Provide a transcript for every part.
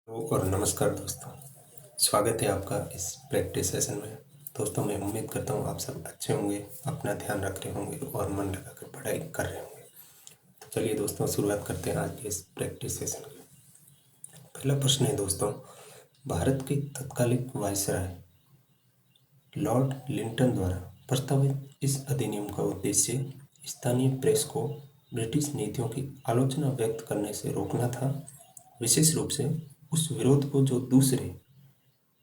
और नमस्कार दोस्तों, स्वागत है आपका इस प्रैक्टिस सेशन में। दोस्तों, मैं उम्मीद करता हूँ आप सब अच्छे होंगे, अपना ध्यान रख रहे होंगे और मन लगाकर पढ़ाई कर रहे होंगे। तो चलिए दोस्तों, शुरुआत करते हैं आज के इस प्रैक्टिस सेशन की। पहला प्रश्न है दोस्तों, भारत के तत्कालीन वायसराय लॉर्ड लिंटन द्वारा प्रस्तावित इस अधिनियम का उद्देश्य स्थानीय प्रेस को ब्रिटिश नीतियों की आलोचना व्यक्त करने से रोकना था, विशेष रूप से उस विरोध को जो दूसरे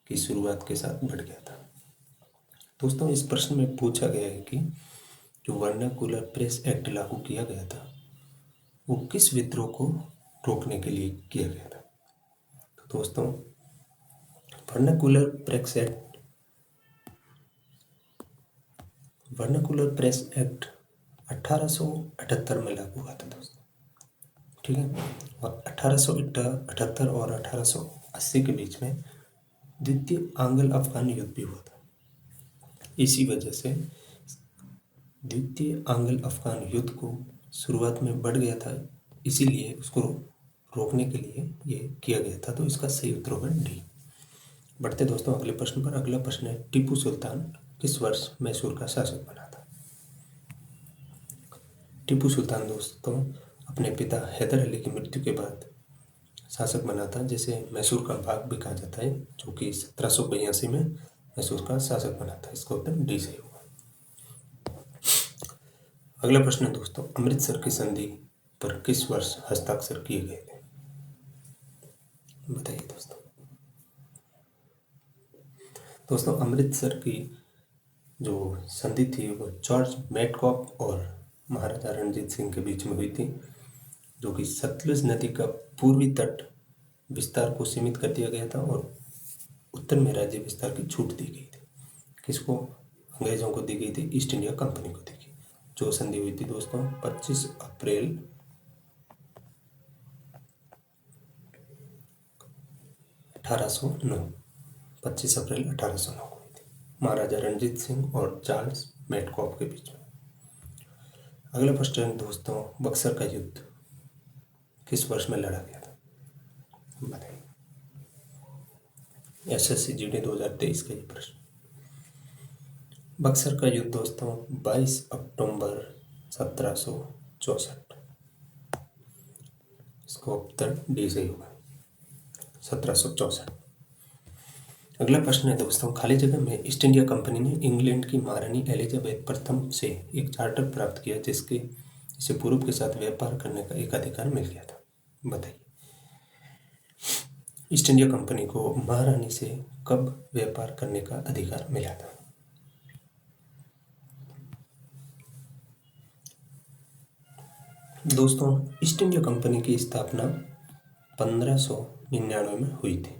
की शुरुआत के साथ बढ़ गया था। दोस्तों, इस प्रश्न में पूछा गया है कि जो वर्नाकुलर प्रेस एक्ट लागू किया गया था वो किस विद्रोह को रोकने के लिए किया गया था। तो दोस्तों, वर्नाकुलर प्रेस एक्ट 1878 में लागू हुआ था दोस्तों, ठीक है। और 1878 और 1880 के बीच में द्वितीय आंग्ल अफगान युद्ध भी हुआ था। इसी वजह से द्वितीय आंग्ल अफगान युद्ध को शुरुआत में बढ़ गया था, इसीलिए उसको रोकने के लिए ये किया गया था। तो इसका सही उत्तर होगा डी। बढ़ते दोस्तों अगले प्रश्न पर। अगला प्रश्न है, टीपू सुल्तान किस वर्ष मैसूर का शासक बना था। टीपू सुल्तान दोस्तों अपने पिता हैदर अली की मृत्यु के बाद शासक बना था, जिसे मैसूर का भाग भी कहा जाता है, जो कि 1782 में मैसूर का शासक बना था। इसका उत्तर डी सही होगा। अगला प्रश्न है दोस्तों, अमृतसर की संधि पर किस वर्ष हस्ताक्षर किए गए थे, बताइए दोस्तों। दोस्तों, अमृतसर की जो संधि थी वो जॉर्ज मेटकॉफ और महाराजा रणजीत सिंह के बीच में हुई थी, जो कि सतलुज नदी का पूर्वी तट विस्तार को सीमित कर दिया गया था और उत्तर में राज्य विस्तार की छूट दी गई थी। किसको? अंग्रेजों को दी गई थी, ईस्ट इंडिया कंपनी को दी गई। जो संधि हुई थी दोस्तों 25 अप्रैल 1809 को हुई थी, महाराजा रणजीत सिंह और चार्ल्स मेटकॉफ के बीच में। अगला प्रश्न है दोस्तों, बक्सर का युद्ध किस वर्ष में लड़ा गया था, बताइए। एसएससी जीडी 2023 का ये प्रश्न। बक्सर का युद्ध दोस्तों 22 अक्टूबर 1764। इसका उत्तर डी सही होगा, 1764। अगला प्रश्न है दोस्तों, खाली जगह में ईस्ट इंडिया कंपनी ने इंग्लैंड की महारानी एलिजाबेथ प्रथम से एक चार्टर प्राप्त किया, जिसे पूर्व के साथ व्यापार करने का एक अधिकार मिल गया था, बताइए। ईस्ट इंडिया कंपनी को महारानी से कब व्यापार करने का अधिकार मिला था। दोस्तों, ईस्ट इंडिया कंपनी की स्थापना 1599 में हुई थी,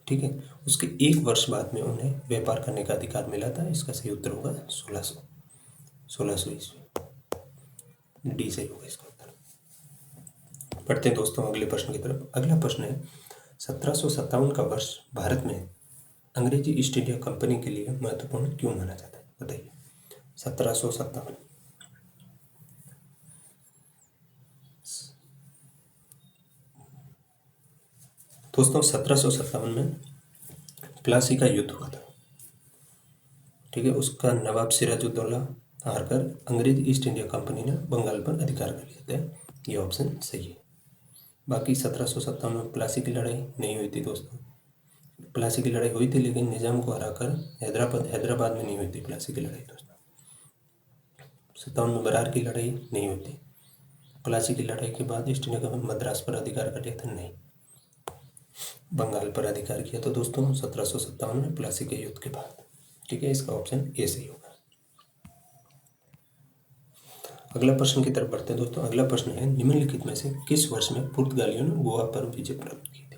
ठीक है। उसके एक वर्ष बाद में उन्हें व्यापार करने का अधिकार मिला था। इसका सही उत्तर होगा 1600 ईस्वी। डी सही होगा इसका उत्तर। पढ़ते हैं दोस्तों अगले प्रश्न की तरफ। अगला प्रश्न है, 1757 का वर्ष भारत में अंग्रेजी ईस्ट इंडिया कंपनी के लिए महत्वपूर्ण क्यों माना जाता है, बताइए। 1757 दोस्तों 1757 में प्लासी का युद्ध हुआ था, ठीक है। उसका नवाब सिराजुद्दौला हारकर अंग्रेज ईस्ट इंडिया कंपनी ने बंगाल पर अधिकार कर लिया था। ये ऑप्शन सही है। बाकी 1757 में प्लासी की लड़ाई नहीं हुई थी दोस्तों। प्लासी की लड़ाई हुई थी लेकिन निजाम को हराकर हैदराबाद में नहीं हुई थी प्लासी की लड़ाई दोस्तों। 57 में बरार की लड़ाई नहीं हुई थी। प्लासी की लड़ाई के बाद ईस्ट इंडिया कंपनी मद्रास पर अधिकार कर लिया था, नहीं, बंगाल पर अधिकार किया था दोस्तों 1757 में प्लासी के युद्ध के बाद, ठीक है। इसका ऑप्शन ए सही होगा। अगला प्रश्न की तरफ बढ़ते हैं दोस्तों। अगला प्रश्न है, निम्नलिखित में से किस वर्ष में पुर्तगालियों ने गोवा पर विजय प्राप्त की थी,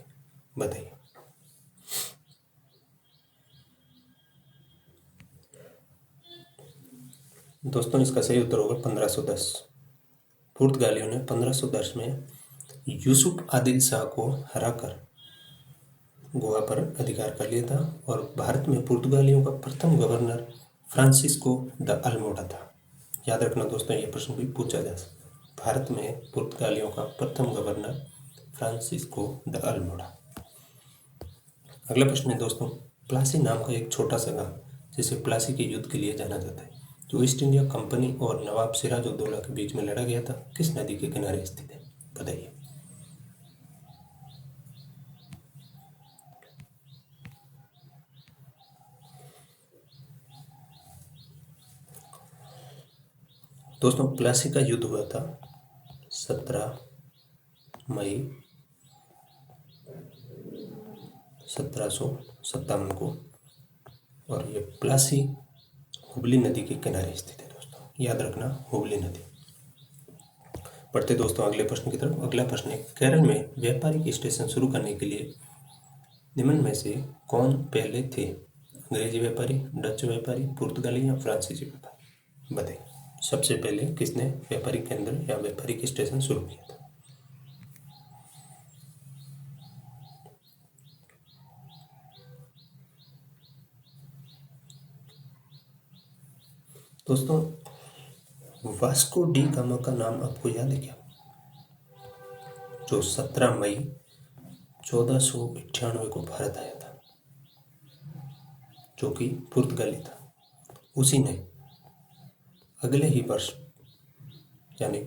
बताइए। दोस्तों इसका सही उत्तर होगा 1510। पुर्तगालियों ने 1510 में यूसुफ आदिल शाह को हराकर गोवा पर अधिकार कर लिया था और भारत में पुर्तगालियों का प्रथम गवर्नर फ्रांसिस्को द अल्मोड़ा था। याद रखना दोस्तों, ये प्रश्न भी पूछा जा सकता है। भारत में पुर्तगालियों का प्रथम गवर्नर फ्रांसिस्को द अल्मोड़ा। अगला प्रश्न है दोस्तों, प्लासी नाम का एक छोटा सा गांव जिसे प्लासी के युद्ध के लिए जाना जाता है, जो ईस्ट इंडिया कंपनी और नवाब सिराजुद्दौला के बीच में लड़ा गया था, किस नदी के किनारे स्थित है? बताइए। दोस्तों प्लासी का युद्ध हुआ था 17 मई 1757 को, और ये प्लासी हुबली नदी के किनारे स्थित है दोस्तों, याद रखना, हुबली नदी। पढ़ते दोस्तों अगले प्रश्न की तरफ। अगला प्रश्न है, केरल में व्यापारिक स्टेशन शुरू करने के लिए निम्न में से कौन पहले थे? अंग्रेजी व्यापारी, डच व्यापारी, पुर्तगाली या फ्रांसीसी व्यापारी? बताइए, सबसे पहले किसने व्यापारिक केंद्र या व्यापारिक स्टेशन शुरू किया था? दोस्तों वास्को डी गामा का नाम आपको याद है क्या? जो 17 मई 1498 को भारत आया था, जो कि पुर्तगाली था, उसी ने अगले ही वर्ष यानी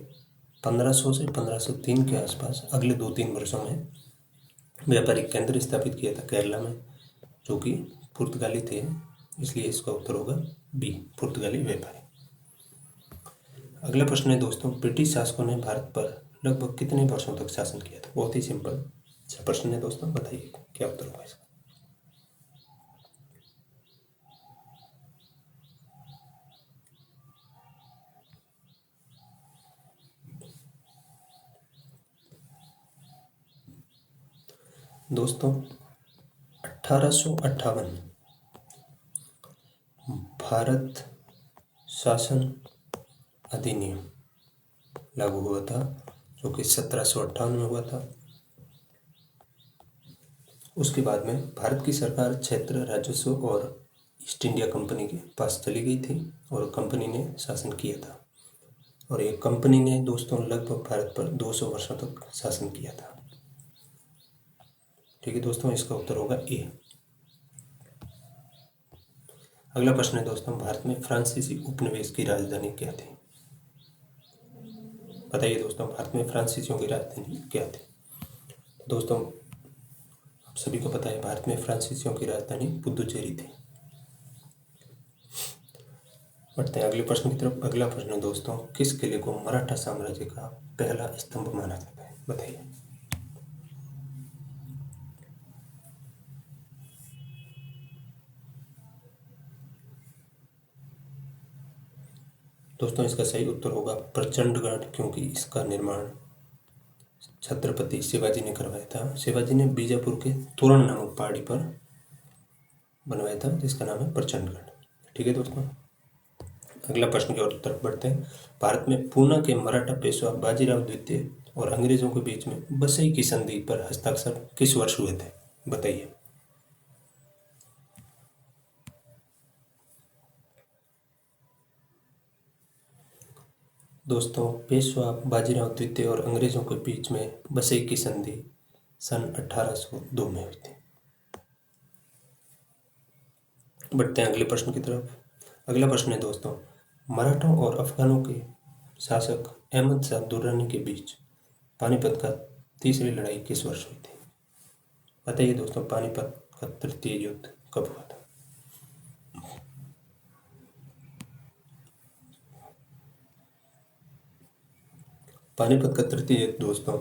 1500 से 1503 के आसपास अगले 2-3 वर्षों में व्यापारिक केंद्र स्थापित किया था केरला में, जो कि पुर्तगाली थे, इसलिए इसका उत्तर होगा बी, पुर्तगाली व्यापारी। अगला प्रश्न है दोस्तों, ब्रिटिश शासकों ने भारत पर लगभग कितने वर्षों तक शासन किया था? बहुत ही सिंपल सा प्रश्न है दोस्तों, बताइए क्या उत्तर होगा इसका? दोस्तों 1858 भारत शासन अधिनियम लागू हुआ था, जो कि 1758 में हुआ था। उसके बाद में भारत की सरकार क्षेत्र राजस्व और ईस्ट इंडिया कंपनी के पास चली गई थी और कंपनी ने शासन किया था, और एक कंपनी ने दोस्तों लगभग भारत पर 200 वर्षों तक शासन किया था। ठीक है दोस्तों, इसका उत्तर होगा ए। अगला प्रश्न है दोस्तों, भारत में फ्रांसीसी उपनिवेश की राजधानी क्या थी? बताइए दोस्तों, भारत में फ्रांसीसियों की राजधानी क्या थी? दोस्तों आप सभी को पता है, भारत में फ्रांसीसियों की राजधानी पुदुचेरी थी। बढ़ते हैं अगले प्रश्न की तरफ। अगला प्रश्न है दोस्तों, किस किले को मराठा साम्राज्य का पहला स्तंभ माना जाता है? बताइए। दोस्तों इसका सही उत्तर होगा प्रचंडगढ़, क्योंकि इसका निर्माण छत्रपति शिवाजी ने करवाया था। शिवाजी ने बीजापुर के तोरण नामक पहाड़ी पर बनवाया था, जिसका नाम है प्रचंडगढ़। ठीक है दोस्तों, अगला प्रश्न की ओर तरफ बढ़ते हैं। भारत में पूना के मराठा पेशवा बाजीराव द्वितीय और अंग्रेजों के बीच में बसई की संधि पर हस्ताक्षर किस वर्ष हुए थे? बताइए। दोस्तों पेशवा बाजीराव द्वितीय और अंग्रेजों के बीच में बसई की संधि सन 1802 में हुई थी। बढ़ते हैं अगले प्रश्न की तरफ। अगला प्रश्न है दोस्तों, मराठों और अफगानों के शासक अहमद शाह दुर्रानी के बीच पानीपत का तीसरी लड़ाई किस वर्ष हुई थी? बताइए दोस्तों, पानीपत का तृतीय युद्ध कब हुआ था? पानीपत का तृतीय युद्ध दोस्तों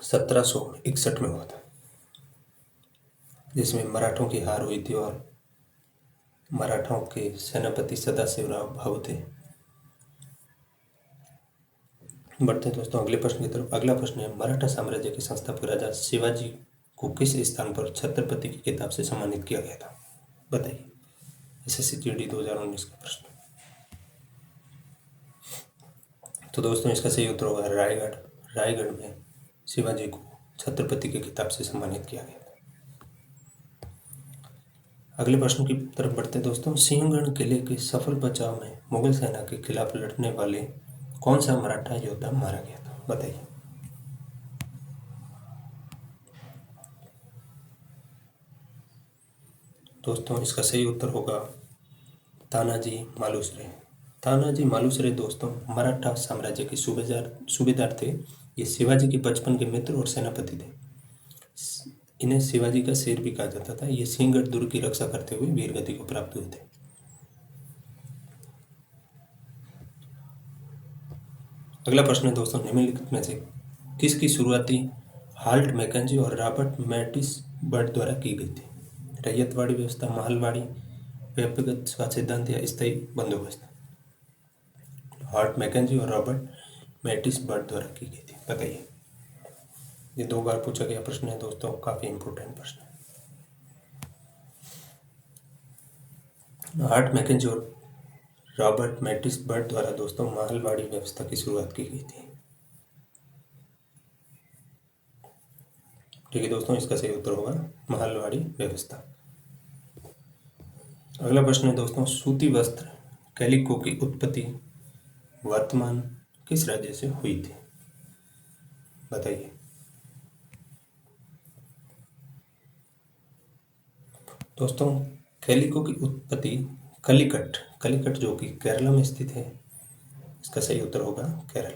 1761 में हुआ था, जिसमें मराठों की हार हुई थी और मराठों के सेनापति सदाशिवराव भाऊ थे। बढ़ते हैं दोस्तों अगले प्रश्न की तरफ। अगला प्रश्न है, मराठा साम्राज्य के संस्थापक राजा शिवाजी को किस स्थान पर छत्रपति की किताब से सम्मानित किया गया था? बताइए। एसएससी जीडी 2019 का प्रश्न। तो दोस्तों इसका सही उत्तर होगा रायगढ़। रायगढ़ में शिवाजी को छत्रपति की किताब से सम्मानित किया गया था। अगले प्रश्न की तरफ बढ़ते हैं दोस्तों। सिंहगढ़ किले के सफल बचाव में मुगल सेना के खिलाफ लड़ने वाले कौन सा मराठा योद्धा मारा गया था? बताइए। दोस्तों इसका सही उत्तर होगा तानाजी मालुसरे। तानाजी मालुसरे दोस्तों मराठा साम्राज्य के सूबेदार थे। ये शिवाजी के बचपन के मित्र और सेनापति थे। इन्हें शिवाजी का शेर भी कहा जाता था। ये सिंहगढ़ दुर्ग की रक्षा करते हुए वीरगति को प्राप्त हुए थे। अगला प्रश्न है दोस्तों, निम्नलिखित में से किसकी शुरुआती हाल्ट मैकेंजी और रॉबर्ट मैटिस बर्ड द्वारा की गई थी? रैयतवाड़ी व्यवस्था, महलवाड़ी, व्यक्तिगत स्वार्थ सिद्धांत या स्थायी बंदोबस्त? हाल्ट मैकेंजी और रॉबर्ट मैटिस बर्ड द्वारा की गई थी, बताइए। ये 2 बार पूछा गया प्रश्न है दोस्तों, काफी इंपोर्टेंट प्रश्न है। हाल्ट मैकेंजी और रॉबर्ट मैटिस बर्ड द्वारा दोस्तों महलवाड़ी व्यवस्था की शुरुआत की गई थी। ठीक है दोस्तों, इसका सही उत्तर होगा महलवाड़ी व्यवस्था। अगला प्रश्न है दोस्तों, सूती वस्त्र कैलिको की उत्पत्ति वर्तमान किस राज्य से हुई थी? बताइए। दोस्तों कैलिको की उत्पत्ति कलिकट जो कि केरला में स्थित है, इसका सही उत्तर होगा केरल।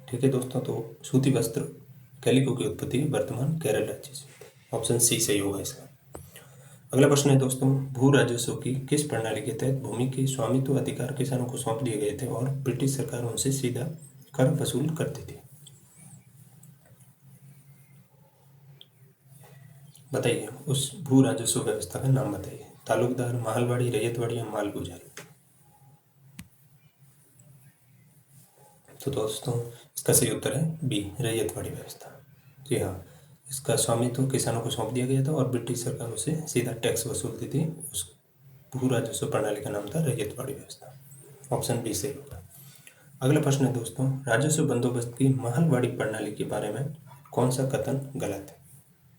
ठीक है दोस्तों, तो सूती वस्त्र कैलिको की उत्पत्ति वर्तमान केरल राज्य से। ऑप्शन सी सही होगा इसका। अगला प्रश्न है दोस्तों, भू राजस्व की किस प्रणाली के तहत भूमि के स्वामित्व अधिकार किसानों को सौंप दिए गए थे और ब्रिटिश सरकार उनसे सीधा कर वसूल करती थी? बताइए, उस भू राजस्व व्यवस्था का नाम बताइए। तालुकदार, महलवाड़ी, रैयतवाड़ी या मालगुजारी? तो दोस्तों इसका सही उत्तर है बी, रैयतवाड़ी व्यवस्था। जी हाँ, इसका स्वामित्व किसानों को सौंप दिया गया था और ब्रिटिश सरकार उसे सीधा टैक्स वसूलती थी। उस भू राजस्व प्रणाली का नाम था रैयतवाड़ी व्यवस्था। ऑप्शन बी सही होगा। अगला प्रश्न है दोस्तों, राजस्व बंदोबस्त की महलवाड़ी प्रणाली के बारे में कौन सा कथन गलत है?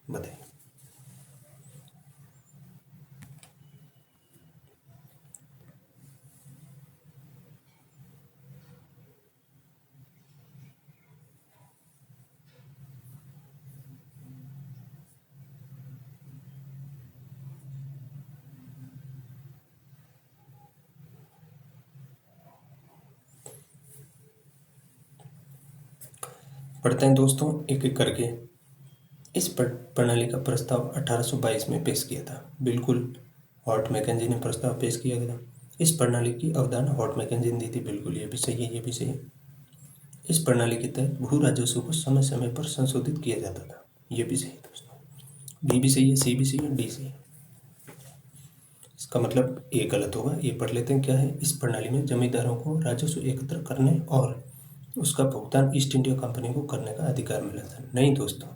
बताइए। पढ़ते हैं दोस्तों एक एक करके। इस प्रणाली का प्रस्ताव 1822 में पेश किया था। बिल्कुल, हॉर्ट मैकेंजी ने प्रस्ताव पेश किया था। इस प्रणाली की अवधारणा हॉर्ट मैकेंजी ने दी थी। बिल्कुल, ये भी सही है, ये भी सही है। इस प्रणाली के तहत भू राजस्व को समय समय पर संशोधित किया जाता था। ये भी सही है दोस्तों। बी भी सही है, सी भी सही है, डी सही है। इसका मतलब ए गलत होगा। ये पढ़ लेते हैं क्या है। इस प्रणाली में जमींदारों को राजस्व एकत्र करने और उसका भुगतान ईस्ट इंडिया कंपनी को करने का अधिकार मिला था। नहीं दोस्तों,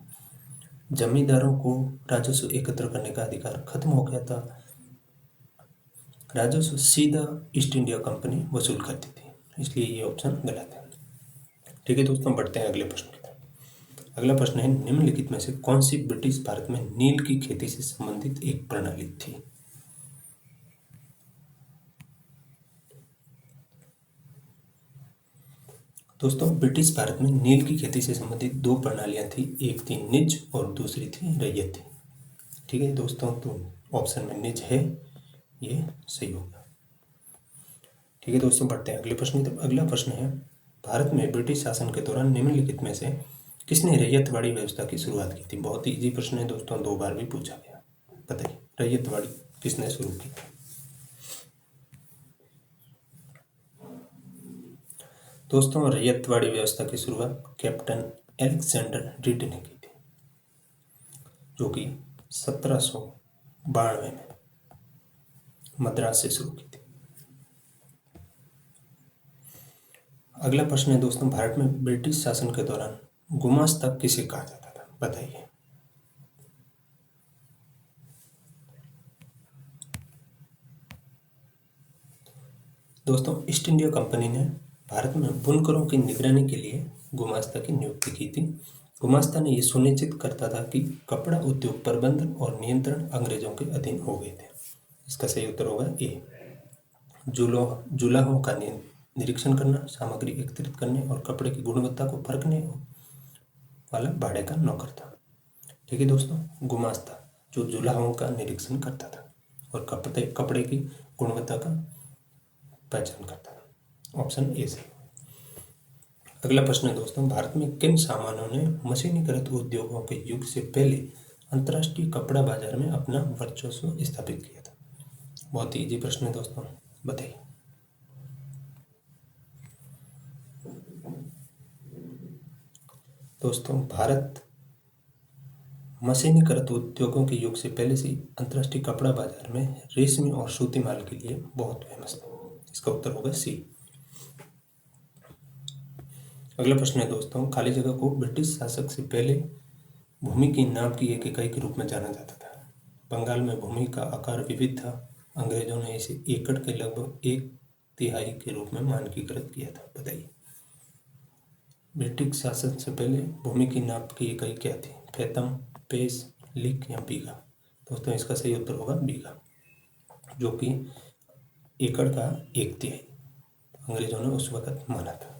जमींदारों को राजस्व एकत्र करने का अधिकार खत्म हो गया था। राजस्व सीधा ईस्ट इंडिया कंपनी वसूल करती थी, इसलिए ये ऑप्शन गलत है। ठीक है दोस्तों, बढ़ते हैं अगले प्रश्न की तरफ। अगला प्रश्न है, निम्नलिखित में से कौन सी ब्रिटिश भारत में नील की खेती से संबंधित एक प्रणाली थी? दोस्तों ब्रिटिश भारत में नील की खेती से संबंधित 2 प्रणालियां थी। एक थी निज और दूसरी थी रैयती। ठीक है दोस्तों, तो ऑप्शन में निज है, ये सही होगा। ठीक है दोस्तों, बढ़ते हैं अगले प्रश्न की तरफ। अगला प्रश्न है, भारत में ब्रिटिश शासन के दौरान निम्नलिखित में से किसने रैयतवाड़ी व्यवस्था की शुरुआत की थी? बहुत ही इजी प्रश्न है दोस्तों, 2 बार भी पूछा गया। बताइए, रैयतवाड़ी किसने शुरू की? दोस्तों रैयतवाड़ी व्यवस्था की शुरुआत कैप्टन अलेक्जेंडर रीड ने की थी, जो कि 1792 में मद्रास से शुरू की थी। अगला प्रश्न है दोस्तों, भारत में ब्रिटिश शासन के दौरान गुमास्ता किसे कहा जाता था? बताइए। दोस्तों ईस्ट इंडिया कंपनी ने भारत में बुनकरों की निगरानी के लिए गुमास्ता की नियुक्ति की थी। गुमास्ता ने यह सुनिश्चित करता था कि कपड़ा उद्योग प्रबंधन और नियंत्रण अंग्रेजों के अधीन हो गए थे। इसका सही उत्तर होगा ए, जुलाहों का निरीक्षण करना, सामग्री एकत्रित करने और कपड़े की गुणवत्ता को परखने वाला भाड़े का नौकर था। ठीक है दोस्तों, गुमास्ता जो जुलाहों का निरीक्षण करता था और कपड़े की गुणवत्ता का पहचान करता था। ऑप्शन ए सही। अगला प्रश्न है दोस्तों, भारत में किन सामानों ने मशीनीकृत उद्योगों के युग से पहले अंतर्राष्ट्रीय कपड़ा बाजार में अपना वर्चस्व स्थापित किया था? बहुत ही इजी प्रश्न है दोस्तों, बताइए। दोस्तों, भारत मशीनीकृत उद्योगों के युग से पहले से अंतर्राष्ट्रीय कपड़ा बाजार में रेशमी और सूती माल के लिए बहुत फेमस था। इसका उत्तर होगा सी। अगला प्रश्न है दोस्तों, खाली जगह को ब्रिटिश शासक से पहले भूमि की नाप की एक इकाई के रूप में जाना जाता था। बंगाल में भूमि का आकार विविध था। अंग्रेजों ने इसे एकड़ के लगभग 1/3 के रूप में मानकीकृत किया था। बताइए, ब्रिटिश शासन से पहले भूमि की नाप की इकाई क्या थी? फैथम, पेस, लीक या बीघा? दोस्तों, इसका सही उत्तर होगा बीघा, जो कि एकड़ का 1/3 अंग्रेजों ने उस वक्त माना था।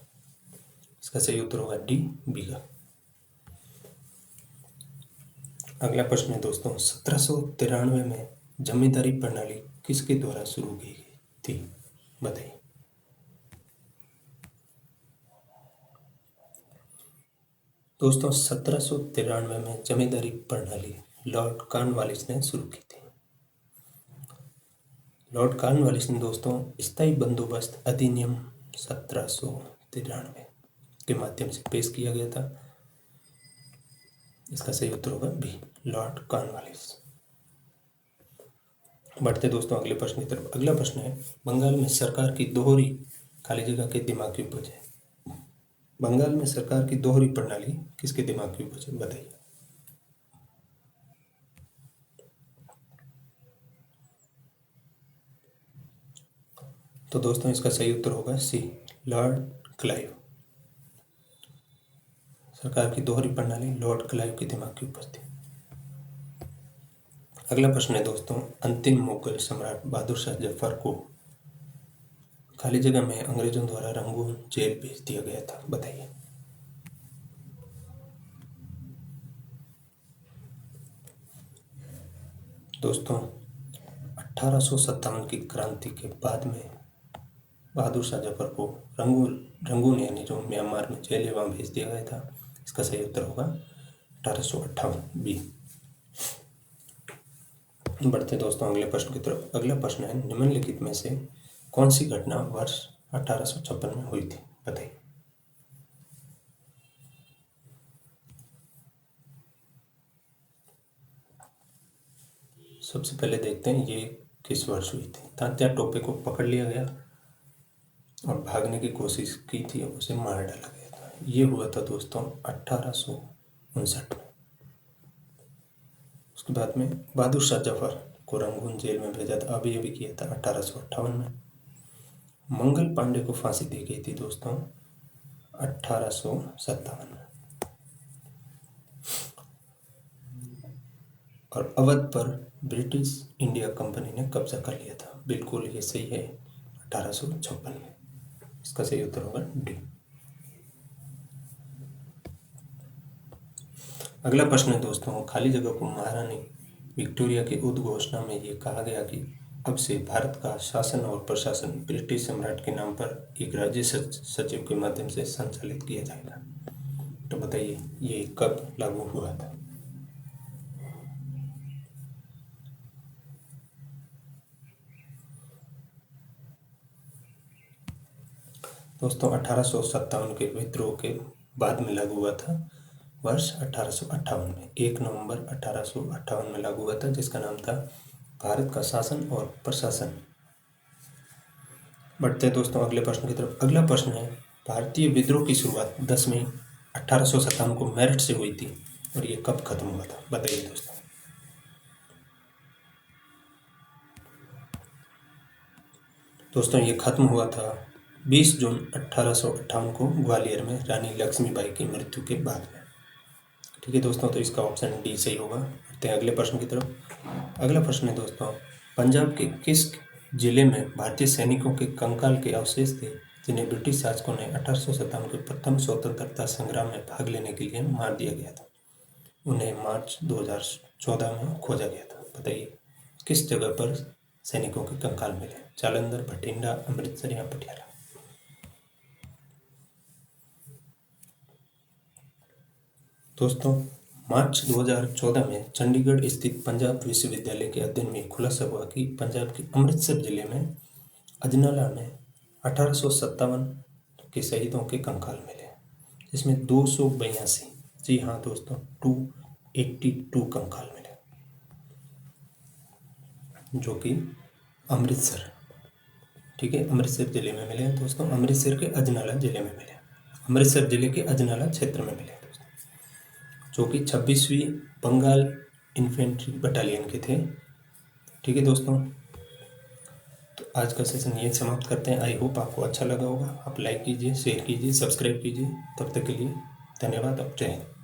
इसका सही उत्तर होगा डी, बीघा। अगला प्रश्न है दोस्तों, 1793 में जमींदारी प्रणाली किसके द्वारा शुरू की गई थी? बताइए। दोस्तों, 1793 में जमींदारी प्रणाली लॉर्ड कॉर्नवालिस ने शुरू की थी। लॉर्ड कॉर्नवालिस ने दोस्तों स्थायी बंदोबस्त अधिनियम 1793 के माध्यम से पेश किया गया था। इसका सही उत्तर होगा बी, लॉर्ड कॉर्नवालिस। बढ़ते दोस्तों अगले प्रश्न की तरफ। अगला प्रश्न है, बंगाल में सरकार की दोहरी खाली जगह के दिमाग की उपज है। बंगाल में सरकार की दोहरी प्रणाली किसके दिमाग की उपज है? बताइए। तो दोस्तों, इसका सही उत्तर होगा सी, लॉर्ड क्लाइव। सरकार की दोहरी प्रणाली लॉर्ड क्लाइव के दिमाग की उपज थी। अगला प्रश्न है दोस्तों, अंतिम मुगल सम्राट बहादुर शाह जफर को खाली जगह में अंग्रेजों द्वारा रंगून जेल भेज दिया गया था। बताइए। दोस्तों, 1857 की क्रांति के बाद में बहादुर शाह जफर को रंगून यानी जो म्यांमार में जेल है वहाँ भेज दिया गया था। इसका सही उत्तर होगा 1858 बी। बढ़ते दोस्तों अगले प्रश्न की तरफ। अगला प्रश्न है, निम्नलिखित में से कौन सी घटना वर्ष 1856 में हुई थी? बताइए। सबसे पहले देखते हैं ये किस वर्ष हुई थी। तात्या टोपे को पकड़ लिया गया और भागने की कोशिश की थी, उसे मार डाला गया था। ये हुआ था दोस्तों 1859 में। उसके बाद में बहादुर शाह जफर को रंगून जेल में भेजा था, अभी किया था 1858 में। मंगल पांडे को फांसी दी गई थी दोस्तों 1857 में। और अवध पर ब्रिटिश इंडिया कंपनी ने कब्जा कर लिया था। बिल्कुल ये सही है, 1856 में। इसका सही उत्तर होगा डी। अगला प्रश्न है दोस्तों, खाली जगह को महारानी विक्टोरिया की उद्घोषणा में ये कहा गया कि अब से भारत का शासन और प्रशासन ब्रिटिश सम्राट के नाम पर एक राज्य सचिव के माध्यम से संचालित किया जाएगा। तो बताइए ये कब लागू हुआ था? दोस्तों, 1857 के विद्रोह के बाद में लागू हुआ था, वर्ष 1858 में। 1 नवंबर 1858 में लागू हुआ था, जिसका नाम था भारत का शासन और प्रशासन। बढ़ते हैं दोस्तों अगले प्रश्न की तरफ। अगला प्रश्न है, भारतीय विद्रोह की शुरुआत 10 मई 1857 को मेरठ से हुई थी और ये कब खत्म हुआ था? बताइए दोस्तों। दोस्तों, ये खत्म हुआ था 20 जून 1858 को ग्वालियर में रानी लक्ष्मीबाई की मृत्यु के बाद में। ठीक है दोस्तों, तो इसका ऑप्शन डी सही होगा। बढ़ते हैं अगले प्रश्न की तरफ। अगला प्रश्न है दोस्तों, पंजाब के किस जिले में भारतीय सैनिकों के कंकाल के अवशेष थे जिन्हें ब्रिटिश शासकों ने 1857 के प्रथम स्वतंत्रता संग्राम में भाग लेने के लिए मार दिया गया था? उन्हें मार्च 2014 में खोजा गया था। बताइए किस जगह पर सैनिकों के कंकाल मिले? जालंधर, भटिंडा, अमृतसर या पटियाला? दोस्तों मार्च 2014 में चंडीगढ़ स्थित पंजाब विश्वविद्यालय के अध्ययन में खुलासा हुआ कि पंजाब के अमृतसर जिले में अजनाला में 1857 के शहीदों के कंकाल मिले, जिसमें 282, जी हाँ दोस्तों, 282 कंकाल मिले, जो कि अमृतसर, ठीक है, अमृतसर जिले में मिले हैं दोस्तों। अमृतसर के अजनाला जिले में मिले, अमृतसर जिले के अजनाला क्षेत्र में मिले दोस्तों, जो कि 26वीं बंगाल इन्फेंट्री बटालियन के थे। ठीक है दोस्तों, तो आज का सेशन यही समाप्त करते हैं। आई होप आपको अच्छा लगा होगा। आप लाइक कीजिए, शेयर कीजिए, सब्सक्राइब कीजिए। तब तक के लिए धन्यवाद। अब जय हिंद।